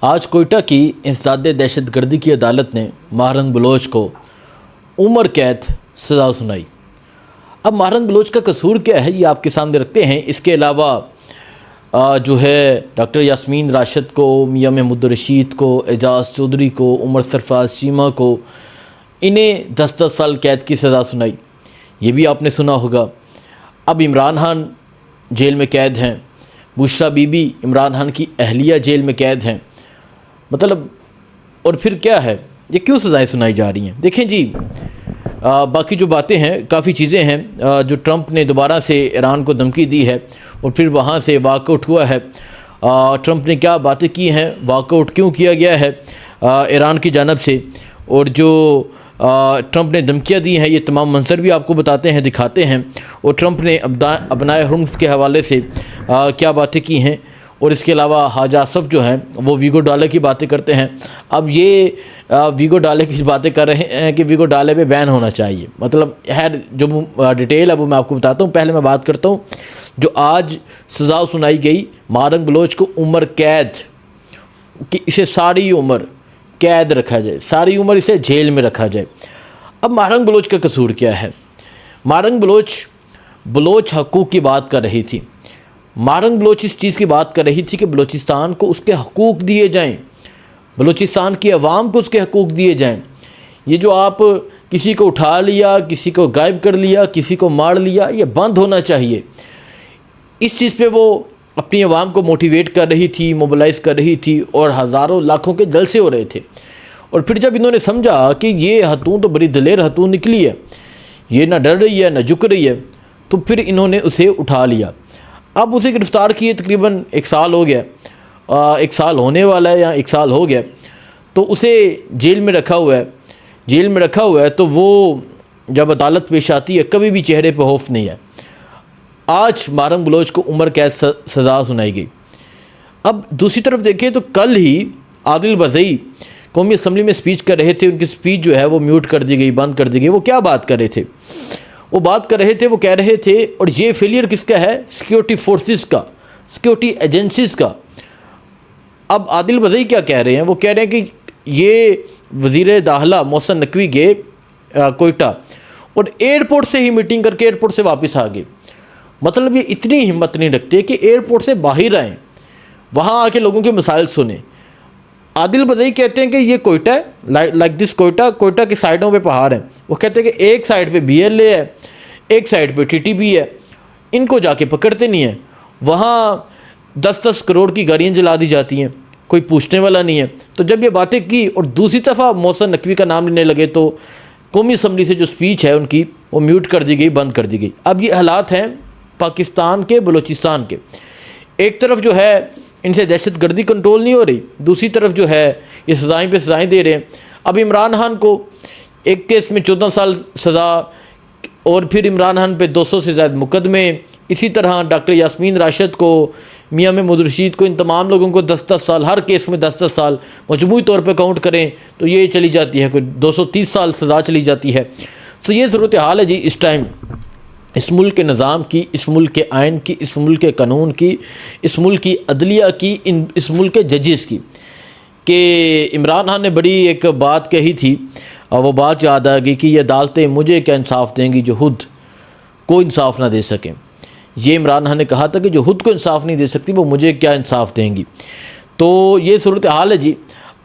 आज कोयटा की इंसदाद दहशतगर्दी की अदालत ने महरंग बलोच को उम्र कैद सज़ा सुनाई। अब महरंग बलोच का कसूर क्या है ये आपके सामने रखते हैं। इसके अलावा जो है डॉक्टर यास्मीन राशिद को, मियां महमूद रशीद को, एजाज चौधरी को, उमर सरफराज चीमा को, इन्हें 10-10 साल कैद की सज़ा सुनाई। ये भी आपने सुना होगा। अब इमरान खान जेल में कैद हैं, बुशरा बीबी इमरान खान की अहलिया जेल में कैद हैं। मतलब और फिर क्या है, ये क्यों सज़ाएं सुनाई जा रही हैं? देखें जी, बाकी जो बातें हैं, काफ़ी चीज़ें हैं। जो ट्रंप ने दोबारा से ईरान को धमकी दी है और फिर वहाँ से वॉकआउट हुआ है। ट्रंप ने क्या बातें की हैं, वॉकआउट क्यों किया गया है ईरान की जानब से, और जो ट्रंप ने धमकियाँ दी हैं, ये तमाम मंजर भी आपको बताते हैं, दिखाते हैं। और ट्रंप ने अपनाए हुर्मुज़ के हवाले से क्या बातें की हैं। और इसके अलावा हाजा आसफ जो हैं वो वीगो डाले की बातें करते हैं। अब ये वीगो डाले की बातें कर रहे हैं कि वीगो डाले पे बैन होना चाहिए। मतलब खैर जो डिटेल है वो मैं आपको बताता हूँ। पहले मैं बात करता हूँ जो आज सज़ा सुनाई गई महरंग बलोच को उम्र कैद, कि इसे सारी उम्र कैद रखा जाए, सारी उम्र इसे जेल में रखा जाए। अब महरंग बलोच का कसूर क्या है? महरंग बलोच हकूक़ की बात कर रही थी। महरंग बलोच इस चीज़ की बात कर रही थी कि बलूचिस्तान को उसके हकूक़ दिए जाएं, बलूचिस्तान की आवाम को उसके हकूक़ दिए जाएं। ये जो आप किसी को उठा लिया, किसी को गायब कर लिया, किसी को मार लिया, ये बंद होना चाहिए। इस चीज़ पे वो अपनी आवाम को मोटिवेट कर रही थी, मोबिलाइज़ कर रही थी, और हज़ारों लाखों के जलसे हो रहे थे। और फिर जब इन्होंने समझा कि ये हतून तो बड़ी दलेर हतून निकली है, ये ना डर रही है ना झुक रही है, तो फिर इन्होंने उसे उठा लिया। अब उसे गिरफ़्तार किए तकरीबन 1 साल हो गया, 1 साल होने वाला है या 1 साल हो गया, तो उसे जेल में रखा हुआ है। जेल में रखा हुआ है तो वो जब अदालत पेश आती है कभी भी चेहरे पे खौफ नहीं है। आज महरंग बलोच को उम्र कैद सज़ा सुनाई गई। अब दूसरी तरफ देखें तो कल ही आदिल बज़ई कौमी असम्बली में स्पीच कर रहे थे। उनकी स्पीच जो है वो म्यूट कर दी गई, बंद कर दी गई। वो क्या बात कर रहे थे? वो बात कर रहे थे, वो कह रहे थे, और ये फेलियर किसका है? सिक्योरिटी फोर्सेस का, सिक्योरिटी एजेंसीज़ का। अब आदिल बज़ई क्या कह रहे हैं? वो कह रहे हैं कि ये वज़ीर दाखिला मोहसिन नकवी गए कोयटा और एयरपोर्ट से ही मीटिंग करके एयरपोर्ट से वापस आ गए। मतलब ये इतनी हिम्मत नहीं रखते कि एयरपोर्ट से बाहर आएँ, वहाँ आके लोगों के मसाइल सुने। आदिल बज़ई कहते हैं कि ये कोयटा है, लाइक दिस कोयटा की साइडों पे पहाड़ है। वो कहते हैं कि एक साइड पे BLA है, एक साइड पे TTP है, इनको जाके पकड़ते नहीं हैं। वहाँ 10-10 करोड़ की गाड़ियाँ जला दी जाती हैं, कोई पूछने वाला नहीं है। तो जब ये बातें की और दूसरी दफ़ा मोहसिन नकवी का नाम लेने लगे तो कौमी असम्बली से जो स्पीच है उनकी वो म्यूट कर दी गई, बंद कर दी गई। अब ये हालात हैं पाकिस्तान के, बलूचिस्तान के। एक तरफ जो है इनसे दहशतगर्दी कंट्रोल नहीं हो रही, दूसरी तरफ जो है ये सज़ाएं पे सज़ाएं दे रहे हैं। अब इमरान खान को एक केस में 14 साल सज़ा, और फिर इमरान खान पे 200 से ज़्यादा मुकदमे। इसी तरह डॉक्टर यास्मीन राशिद को, मियां महमूद रशीद को, इन तमाम लोगों को 10-10 साल, हर केस में 10-10 साल मजमूई तौर पे काउंट करें तो ये चली जाती है, कोई 230 साल सज़ा चली जाती है। तो ये सूरत हाल है जी इस टाइम, इस मुल्क के निज़ाम की, इस मुल्क के आइन की, इस मुल्क के कानून की, इस मुल्क की अदलिया की, इस मुल्क के जजेस की। कि इमरान खान ने बड़ी एक बात कही थी और वो बात याद आ गई कि ये अदालतें मुझे क्या इंसाफ देंगी जो खुद को इंसाफ ना दे सकें। ये इमरान खान ने कहा था कि जो खुद को इंसाफ नहीं दे सकती वो मुझे क्या इंसाफ देंगी। तो ये सूरत हाल है जी।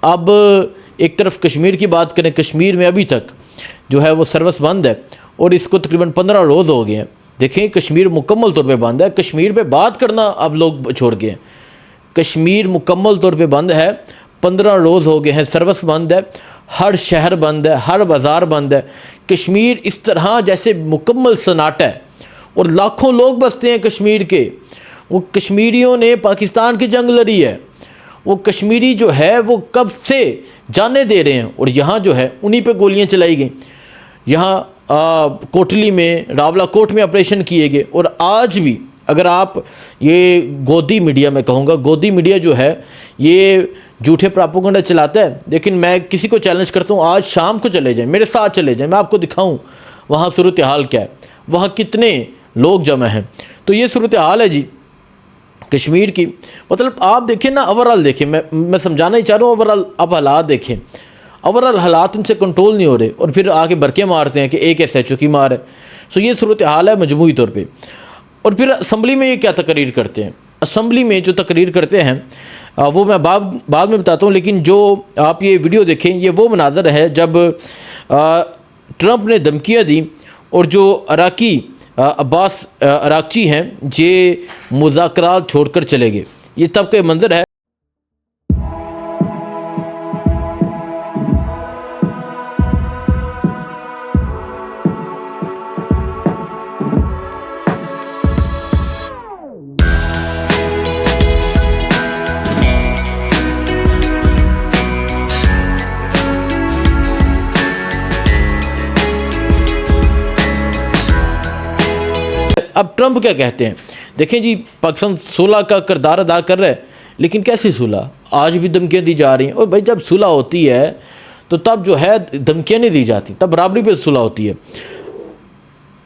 अब एक तरफ कश्मीर की बात करें, कश्मीर में अभी तक जो है वो सर्विस बंद है और इसको तकरीबन 15 रोज़ हो गए हैं। देखें, कश्मीर मुकम्मल तौर पे बंद है। कश्मीर पे बात करना अब लोग छोड़ गए हैं। कश्मीर मुकम्मल तौर पे बंद है, 15 रोज़ हो गए हैं, सर्विस बंद है, हर शहर बंद है, हर बाज़ार बंद है। कश्मीर इस तरह जैसे मुकम्मल सन्नाटा है और लाखों लोग बसते हैं कश्मीर के। वो कश्मीरियों ने पाकिस्तान की जंग लड़ी है। वो कश्मीरी जो है वो कब से जाने दे रहे हैं और यहाँ जो है उन्हीं पे गोलियाँ चलाई गई। यहाँ कोटली में, रावला कोट में ऑपरेशन किए गए। और आज भी अगर आप ये गोदी मीडिया, मैं कहूँगा गोदी मीडिया जो है ये झूठे प्रोपेगेंडा चलाता है। लेकिन मैं किसी को चैलेंज करता हूँ, आज शाम को चले जाएं, मेरे साथ चले जाएं, मैं आपको दिखाऊँ वहाँ सूरत हाल क्या है, वहाँ कितने लोग जमा हैं। तो ये सूरत हाल है जी कश्मीर की। मतलब आप देखें ना, ओवरऑल देखें, मैं समझाना ही चाह रहा हूँ, ओवरऑल आप हालात देखें, ओवरऑल हालात इनसे कंट्रोल नहीं हो रहे और फिर आके बरके मारते हैं कि एक SHO की मार है। सो ये सूरत हाल है मजमूई तौर पे। और फिर असम्बली में ये क्या तकरीर करते हैं, असम्बली में जो तकरीर करते हैं वो मैं बाद में बताता हूँ, लेकिन जो आप ये वीडियो देखें, ये वो मनाज़र है जब ट्रंप ने धमकियाँ दी और जो अराकी अब्बास अराकची हैं ये मुज़ाकरात छोड़कर चले गए। ये तब का मंज़र है। अब ट्रंप क्या कहते हैं, देखें जी, पाकिस्तान सुलह का किरदार अदा कर रहा है, लेकिन कैसी सुलह, आज भी धमकियाँ दी जा रही हैं। और भाई जब सुलह होती है तो तब जो है धमकियाँ नहीं दी जाती, तब बराबरी पे सुलह होती है।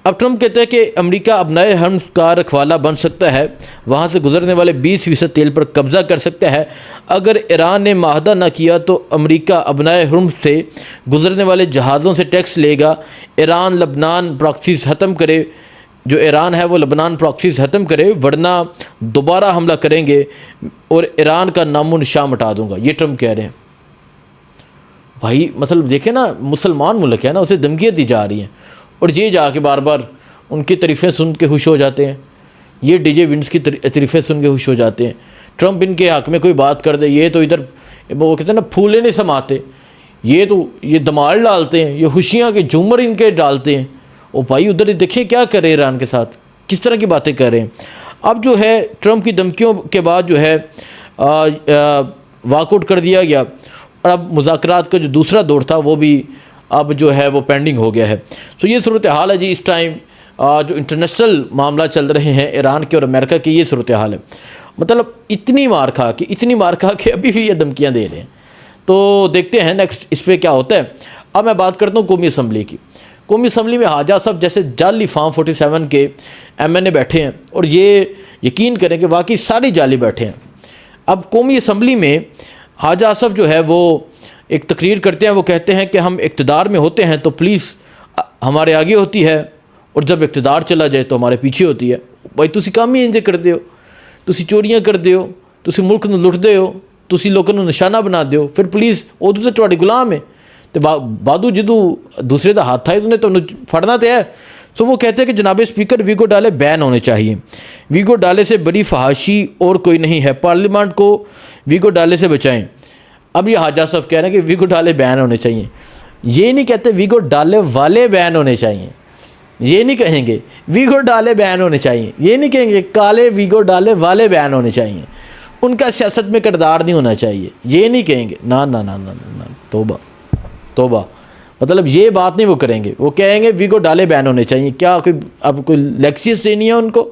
अब ट्रंप कहते हैं कि अमेरिका अब नए हर्म्स का रखवाला बन सकता है, वहाँ से गुजरने वाले 20% तेल पर कब्ज़ा कर सकता है। अगर ईरान ने माहदा न किया तो अमेरिका अब नए हर्म्स से गुजरने वाले जहाज़ों से टैक्स लेगा। ईरान लबनान प्रॉक्सीज ख़त्म करे, जो ईरान है वो लबनान प्रॉक्सीज ख़त्म करे, वरना दोबारा हमला करेंगे और ईरान का नामो निशान मिटा दूंगा, ये ट्रंप कह रहे हैं। भाई मतलब देखें ना, मुसलमान मुल्क है ना, उसे धमकियाँ दी जा रही हैं और ये जाके बार बार उनकी तारीफ़ें सुन के खुश हो जाते हैं। ये DJ विंस की तारीफ़ें सुन के खुश हो जाते हैं। ट्रंप इनके हक़ में कोई बात कर दे, ये तो इधर वो कहते हैं ना, फूले नहीं समाते, ये धमाल डालते हैं, ये खुशियाँ के झूमर इनके डालते हैं। ओ भाई उधर देखिए क्या कर रहे हैं, ईरान के साथ किस तरह की बातें कर रहे हैं। अब जो है ट्रंप की धमकियों के बाद जो है वॉकआउट कर दिया गया और अब मुज़ाकरात का जो दूसरा दौर था वो भी अब जो है वो पेंडिंग हो गया है। तो ये सूरत हाल है जी इस टाइम, जो इंटरनेशनल मामला चल रहे हैं ईरान के और अमेरिका की, ये सूरत हाल है। मतलब इतनी मार खा के अभी भी ये धमकियाँ दे रहे हैं। तो देखते हैं नेक्स्ट इस पर क्या होता है। अब मैं बात करता हूँ कौमी असम्बली की। कौमी असम्बली में हाजा साहब जैसे जाली फार्म 47 के MNA बैठे हैं और ये यकीन करें कि वाकई सारे जाली बैठे हैं। अब कौमी असम्बली में हाजा साहब जो है वो एक तकरीर करते हैं, वो कहते हैं कि हम इक़्तिदार में होते हैं तो पुलिस हमारे आगे होती है और जब इक़्तिदार चला जाए तो हमारे पीछे होती है। भाई तुसी काम ही इंज करते हो, तुसी चोरियां करते हो, तुसी मुल्क नूं लुटदे हो, तुसी लोगों नूं निशाना बनाते हो, फिर पुलिस उदों तो तुहाडे गुलाम है तो बादू जदू दूसरे का हाथ आए तो उन्हें फड़ना तो है। सो वो कहते हैं कि जनाब स्पीकर वीगो डाले बैन होने चाहिए, वीगो डाले से बड़ी फहाशी और कोई नहीं है, पार्लियामेंट को वीगो डाले से बचाएं। अब ये हाजा साहब कह रहे हैं कि वीगो डाले बैन होने चाहिए, ये नहीं कहते वीगो डाले वाले बैन होने चाहिए, ये नहीं कहेंगे वीगो डाले बैन होने चाहिए, ये नहीं कहेंगे काले वीगो डाले वाले बैन होने चाहिए, उनका सियासत में किरदार नहीं होना चाहिए, ये नहीं कहेंगे। ना ना ना ना ना, तोबा, मतलब ये बात नहीं वो करेंगे। वो कहेंगे वीगो डाले बैन होने चाहिए। क्या कोई अब कोई लेक्सियस देनी है उनको,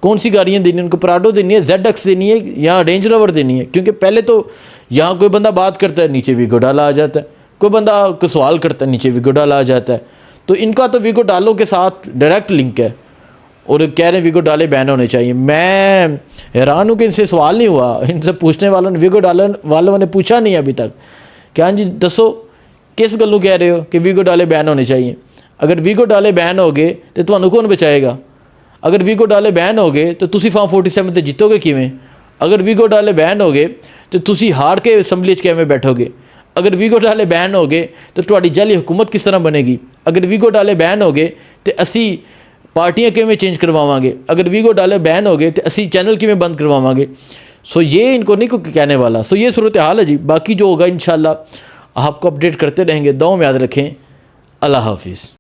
कौन सी गाड़ियाँ देनी है उनको, प्राडो देनी है, ZX देनी है या रेंज रोवर देनी है? क्योंकि पहले तो यहाँ कोई बंदा बात करता है नीचे वीगो डाला आ जाता है, कोई बंदा को सवाल करता है नीचे वीगो डाला आ जाता है। तो इनका तो वीगो डालों के साथ डायरेक्ट लिंक है और कह रहे हैं वीगो डाले बैन होने चाहिए। मैं हैरान हूँ कि इनसे सवाल नहीं हुआ, इनसे पूछने वालों ने, वीगो डाले वालों ने पूछा नहीं अभी तक। क्या जी दसो किस गल्लों कह रहे हो कि वीगो डाले बैन होने चाहिए? अगर वीगो डाले बैन हो गए तो तुहानू कौन बचाएगा? अगर वीगो डाले बैन हो गए तो तुसी फार्म 47 ते जीतोगे किवें? अगर वीगो डाले बैन हो गए तो तुसी हार के असैम्बली च किवें बैठोगे? अगर वीगो डाले बैन हो गए तो तुहाडी जाली हुकूमत किस तरह बनेगी? अगर वीगो डाले बैन हो गए तो असी पार्टियां किवें चेंज करवावांगे? अगर वीगो डाले बैन हो गए तो असी चैनल किवें बंद करवावांगे? सो ये इनको नहीं कोई कहने वाला। सो ये सूरत हाल है जी। बाकी जो होगा इंशाल्लाह आपको अपडेट करते रहेंगे। दुआ में याद रखें। अल्लाह हाफिज़।